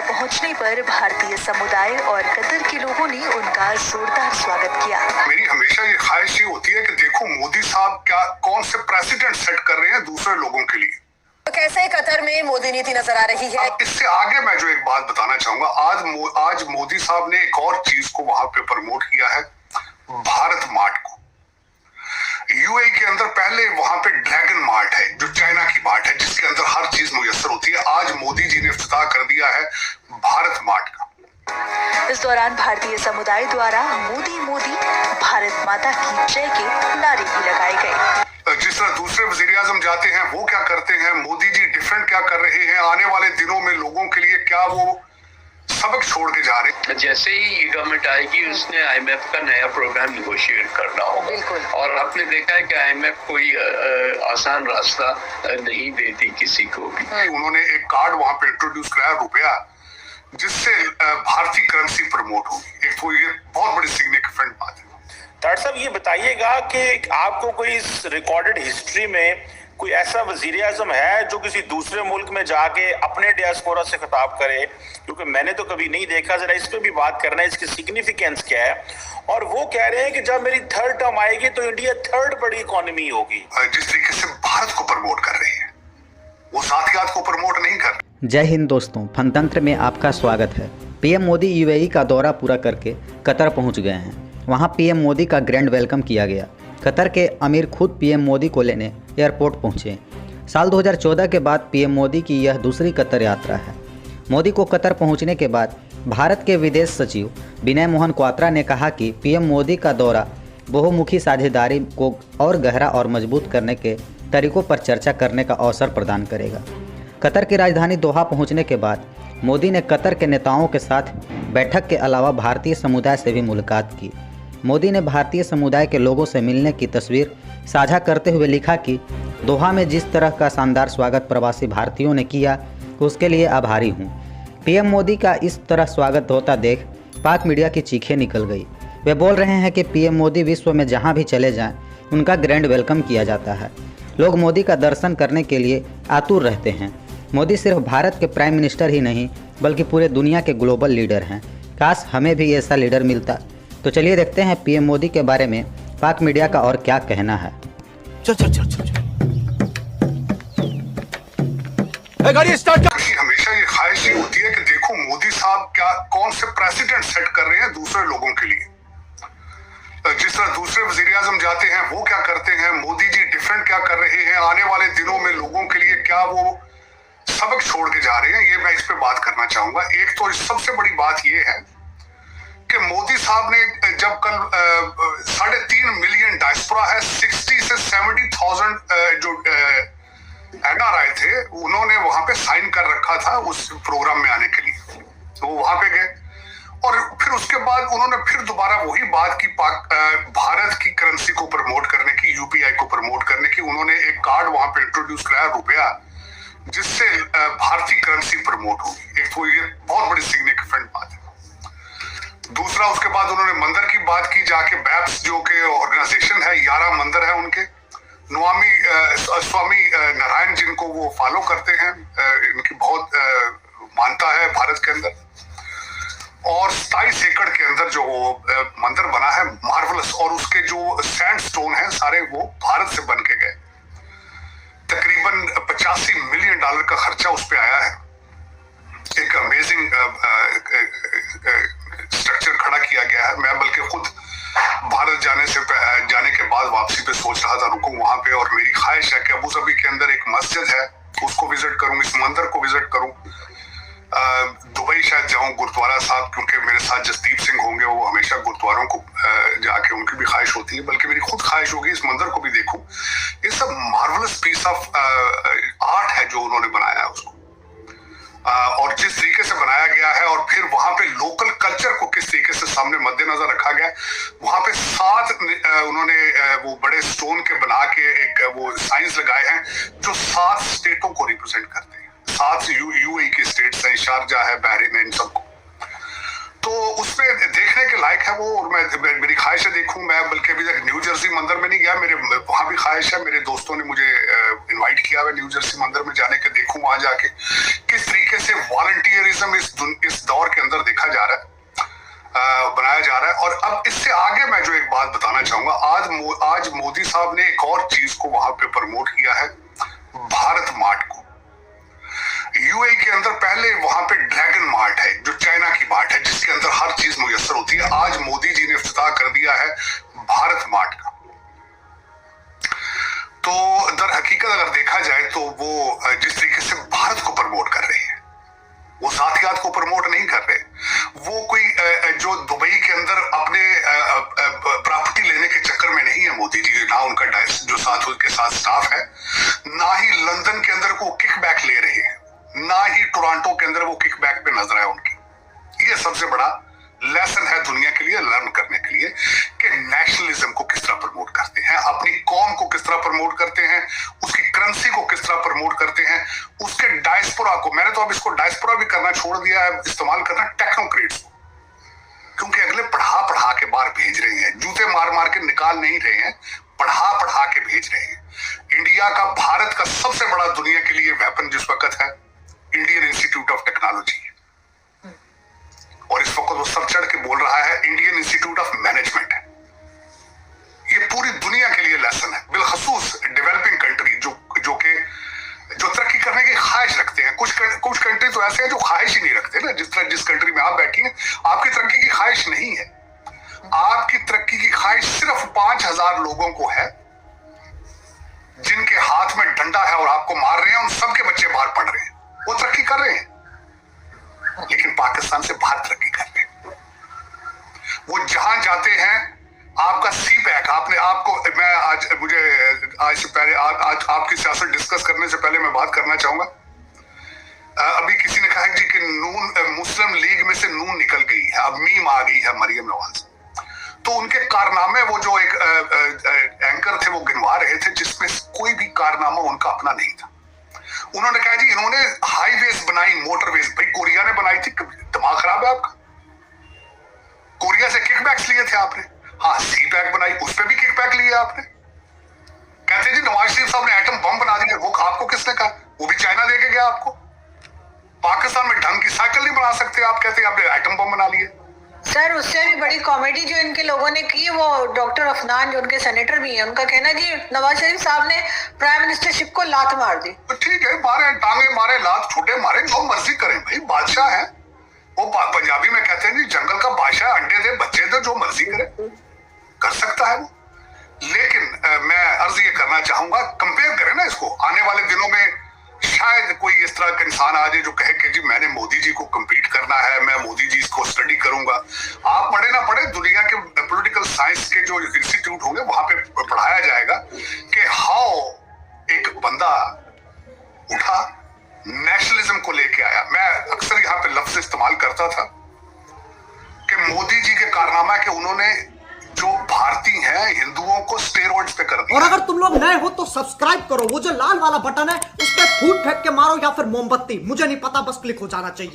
पहुंचने पर भारतीय समुदाय और कतर के लोगों ने उनका जोरदार स्वागत किया। मेरी हमेशा ये ख्वाहिश ही होती है कि देखो मोदी साहब क्या कौन से प्रेसिडेंट सेट कर रहे हैं दूसरे लोगों के लिए। तो कैसे कतर में मोदी नीति नजर आ रही है? इससे आगे मैं जो एक बात बताना चाहूंगा, आज मोदी साहब ने एक और चीज को वहां पे प्रमोट किया है, भारत मार्ट को। यूएई के अंदर पहले वहां पे ड्रैगन मार्ट है जो चाइना की मार्ट है जिसके अंदर हर चीज मुयस्सर होती है। आज मोदी जी ने इफ्तिताह कर दिया है भारत मार्ट का। इस दौरान भारतीय समुदाय द्वारा मोदी मोदी भारत माता की जय के नारे भी लगाए गए। जिस तरह दूसरे वजीर आजम जाते हैं वो क्या करते हैं, मोदी जी डिफरेंट क्या कर रहे हैं, आने वाले दिनों में लोगों के लिए क्या वो सबक छोड़ के जा रहे हैं। जैसे ही गवर्नमेंट आएगी उसने आईएमएफ का नया प्रोग्राम निगोशिएट करना होगा और आपने देखा है कि आईएमएफ कोई आसान रास्ता नहीं देती किसी को भी। उन्होंने एक कार्ड वहां पे इंट्रोड्यूस कराया, रुपया, जिससे भारतीय करेंसी प्रमोट होगी। एक तो ये बहुत बड़ी सिग्निफिकेंट बात है। ताड़ साहब ये बताइएगा कि आपको कोई इस रिकॉर्डेड हिस्ट्री में कोई ऐसा वजीर आजम है जो किसी दूसरे मुल्क में जाके अपने डियास्पोरा से खिताब करे, क्योंकि मैंने तो कभी नहीं देखा। जरा इस पे भी बात करना है, इसकी सिग्निफिकेंस क्या है। और वो कह रहे हैं कि जब मेरी थर्ड टर्म आएगी तो इंडिया थर्ड बड़ी इकोनॉमी होगी। जिस तरीके से भारत को प्रमोट कर रही है वो साथियात को प्रमोट नहीं कर रही। जय हिंद दोस्तों, फनतंत्र में आपका स्वागत है। पीएम मोदी यूएई का दौरा पूरा करके कतर पहुंच गए हैं। वहां पीएम मोदी का ग्रैंड वेलकम किया गया। कतर के अमीर खुद पीएम मोदी को लेने एयरपोर्ट पहुंचे। साल 2014 के बाद पीएम मोदी की यह दूसरी कतर यात्रा है। मोदी को कतर पहुंचने के बाद भारत के विदेश सचिव विनय मोहन क्वात्रा ने कहा कि पीएम मोदी का दौरा बहुमुखी साझेदारी को और गहरा और मजबूत करने के तरीकों पर चर्चा करने का अवसर प्रदान करेगा। कतर की राजधानी दोहा पहुंचने के बाद मोदी ने कतर के नेताओं के साथ बैठक के अलावा भारतीय समुदाय से भी मुलाकात की। मोदी ने भारतीय समुदाय के लोगों से मिलने की तस्वीर साझा करते हुए लिखा कि दोहा में जिस तरह का शानदार स्वागत प्रवासी भारतीयों ने किया उसके लिए आभारी हूँ। पीएम मोदी का इस तरह स्वागत होता देख पाक मीडिया की चीखें निकल गई। वे बोल रहे हैं कि पीएम मोदी विश्व में जहाँ भी चले जाएं उनका ग्रैंड वेलकम किया जाता है। लोग मोदी का दर्शन करने के लिए आतुर रहते हैं। मोदी सिर्फ भारत के प्राइम मिनिस्टर ही नहीं बल्कि पूरे दुनिया के ग्लोबल लीडर हैं। काश हमें भी ऐसा लीडर मिलता। तो चलिए देखते हैं पीएम मोदी के बारे में पाक मीडिया का और क्या कहना है। गाड़ी स्टार्ट कर। हमेशा ये ख्वाहिश ही होती है कि देखो मोदी साहब क्या कौन से प्रेसिडेंट सेट कर रहे हैं दूसरे लोगों के लिए। जिस तरह दूसरे वजीर आजम जाते हैं वो क्या करते हैं, मोदी जी डिफरेंट क्या कर रहे हैं, आने वाले दिनों में लोगों के लिए क्या वो सबक छोड़ के जा रहे हैं। ये मैं इस पे बात करना चाहूंगा। एक तो सबसे बड़ी बात ये है कि मोदी साहब ने जब कल 3.5 मिलियन डायस्पोरा है, 60 से 70,000 जो एनआरआई थे उन्होंने वहां पे साइन कर रखा था उस प्रोग्राम में आने के लिए। तो वो वहां पे गए और फिर उसके बाद उन्होंने फिर दोबारा वही बात की भारत की करेंसी को प्रमोट करने की, यूपीआई को प्रमोट करने की। उन्होंने एक कार्ड वहां पे इंट्रोड्यूस कराया, रुपया, जिससे भारतीय करेंसी प्रमोट होगी। एक तो ये बहुत बड़ी सिग्निफिकेंट बात है। दूसरा, उसके बाद उन्होंने मंदिर की बात की, जाके बैप्स जो के ऑर्गेनाइजेशन है, 11 मंदिर है उनके, स्वामी नारायण जिनको वो फॉलो करते हैं, इनकी बहुत मानता है भारत के अंदर। और 27 एकड़ के अंदर जो मंदिर बना है, मार्वलस, और उसके जो सैंडस्टोन है सारे वो भारत से बन के गए। तकरीबन $85 मिलियन का खर्चा उस पे आया है। एक अमेजिंग स्ट्रक्चर खड़ा किया गया है। मैं बल्कि खुद भारत जाने के बाद वापसी पे सोच रहा था रुकूं वहां पे, और मेरी ख्वाहिश है कि अबू धाबी के अंदर एक मस्जिद है उसको विजिट करूं, इस मंदिर को विजिट करूं। दुबई शायद जाऊं, गुरुद्वारा साहब, क्योंकि मेरे साथ जसदीप सिंह होंगे, वो हमेशा गुरुद्वारों को जाके उनकी भी ख्वाहिश होती है, बल्कि मेरी खुद ख्वाहिश होगी इस मंदिर को भी देखूं। ये सब मार्वलस पीस ऑफ आर्ट है जो उन्होंने बनाया है उसको, और जिस तरीके से बनाया गया है, और फिर वहां पे लोकल कल्चर को किस तरीके से सामने मद्देनजर रखा गया है। वहां पे 7 उन्होंने वो बड़े स्टोन के बना के एक वो साइंस लगाए हैं जो 7 स्टेटों को रिप्रेजेंट करते हैं। 7 यूएई के स्टेट्स हैं, शारजा है, बहरीन है, इन सबको। तो उसमें देखने के लायक है वो, और मेरी ख्वाहिश है देखूं। मैं बल्कि अभी तक न्यू जर्सी मंदिर में नहीं गया, मेरे वहां भी ख्वाहिश है। मेरे दोस्तों ने मुझे इनवाइट किया है न्यू जर्सी मंदिर में जाने के, देखूं वहां जाके किस तरीके से वॉलंटियरिज्म इस बात बताना चाहूंगा। आज मोदी साहब ने एक और चीज को वहां पे प्रमोट किया है, भारत मार्ट को। यूएई के अंदर पहले वहां पे ड्रैगन मार्ट है जो चाइना की मार्ट है, जिसके अंदर हर चीज मुयस्सर होती है। आज मोदी जी ने इफ्तिताह कर दिया है भारत मार्ट का। तो दर हकीकत अगर देखा जाए तो वो जिस तरीके से भारत को प्रमोट कर रहे हैं, वो जातियात को प्रमोट नहीं कर रहे। वो कोई जो दुबई के अंदर अपने प्रॉपर्टी लेने के चक्कर में नहीं है मोदी जी, ना उनका जो साथ उनके साथ स्टाफ है, ना ही लंदन के अंदर वो किकबैक ले रहे हैं, ना ही टोरंटो के अंदर वो किकबैक पे नजर है उनकी। ये सबसे बड़ा लेसन है दुनिया के लिए लर्न करने के लिए कि नेशनलिज्म को किस तरह प्रमोट करते हैं, अपनी कौम को किस तरह प्रमोट करते हैं, उसकी करेंसी को किस तरह प्रमोट करते हैं, उसके डायस्पोरा को। मैंने तो अब इसको डायस्पोरा भी करना छोड़ दिया है, इस्तेमाल करना टेक्नोक्रेट्स को, क्योंकि अगले पढ़ा के बाहर भेज रहे हैं, जूते मार के निकाल नहीं रहे हैं, पढ़ा के भेज रहे हैं। इंडिया का, भारत का सबसे बड़ा दुनिया के लिए वेपन जिस वक्त है इंडियन इंस्टीट्यूट ऑफ टेक्नोलॉजी, और इस वक्त वो सब चढ़ के बोल रहा है इंडियन इंस्टीट्यूट ऑफ मैनेजमेंट है। ये पूरी दुनिया के लिए लेसन है, बिलखसूस डेवलपिंग कंट्री जो तरक्की करने की ख्वाहिश रखते हैं। कुछ कंट्री तो ऐसे हैं जो ख्वाहिश ही नहीं रखते ना, जिस कंट्री में आप बैठी हैं आपकी तरक्की की ख्वाहिश नहीं है। आपकी तरक्की की ख्वाहिश सिर्फ 5000 लोगों को है जिनके हाथ में डंडा है और आपको मार रहे हैं, उन सबके बच्चे बाहर पढ़ रहे हैं, वो तरक्की कर रहे हैं, लेकिन पाकिस्तान से बाहर तरक्की कर रहे हैं। वो जहां जाते हैं, आपका सी पैक मैं आज से पहले आज आपकी सियासत डिस्कस करने से पहले मैं बात करना चाहूंगा। अभी किसी ने कहा जी कि नून मुस्लिम लीग में से नून निकल गई है, अब मीम आ गई है मरियम नवाज। तो उनके कारनामे, वो जो एक एंकर थे वो गिनवा रहे थे जिसमें कोई भी कारनामा उनका अपना नहीं था। उन्होंने कहा जी इन्होंने हाईवेज बनाई, मोटरवेज। भाई कोरिया ने बनाई थी, दिमाग खराब है आपका? कोरिया से किकबैक्स लिए थे आपने? हाँ, सी पैक बनाई, उस पर भी किकबैक लिए आपने। कहते जी नवाज शरीफ साहब ने एटम बम बना दिया, वो आपको किसने कहा? वो भी चाइना दे के गया आपको। पाकिस्तान में ढंग की साइकिल नहीं बना सकते, आप कहते हैं आपने एटम बम बना लिए। सर, उससे भी बड़ी कॉमेडी जो इनके लोगों ने की, वो डॉक्टर अफनान जो उनके सेनेटर भी हैं, उनका कहना कि नवाज शरीफ साहब ने प्राइम मिनिस्टरशिप को लात मार दी। तो ठीक है, मारे टांगे मारे, लात छोटे मारे, जो मर्जी करें भाई, बादशाह है वो। पंजाबी में कहते हैं जी जंगल का बादशाह, अंडे दे बच्चे दे, जो मर्जी करे कर सकता है वो। लेकिन मैं अर्ज ये करना चाहूंगा, कंपेयर करें ना इसको। आने वाले दिनों में शायद कोई इस तरह का इंसान आ जाए जो कहे कि जी मैंने मोदी जी को कम्पीट करना है, मैं मोदी जी को स्टडी करूंगा। आप पढ़े ना पढ़े, दुनिया के पॉलिटिकल साइंस के जो इंस्टीट्यूट होंगे वहां पे पढ़ाया जाएगा कि हाउ एक बंदा उठा, नेशनलिज्म को लेके आया। मैं अक्सर यहाँ पे लफ्ज इस्तेमाल करता था कि मोदी जी के कारनामा के उन्होंने जो भारतीय हैं हिंदुओं को स्टेरॉइड्स पे कर दिया। और अगर तुम लोग नए हो तो सब्सक्राइब करो, वो जो लाल वाला बटन है उस पर फूट फेंक के मारो या फिर मोमबत्ती, मुझे नहीं पता, बस क्लिक हो जाना चाहिए।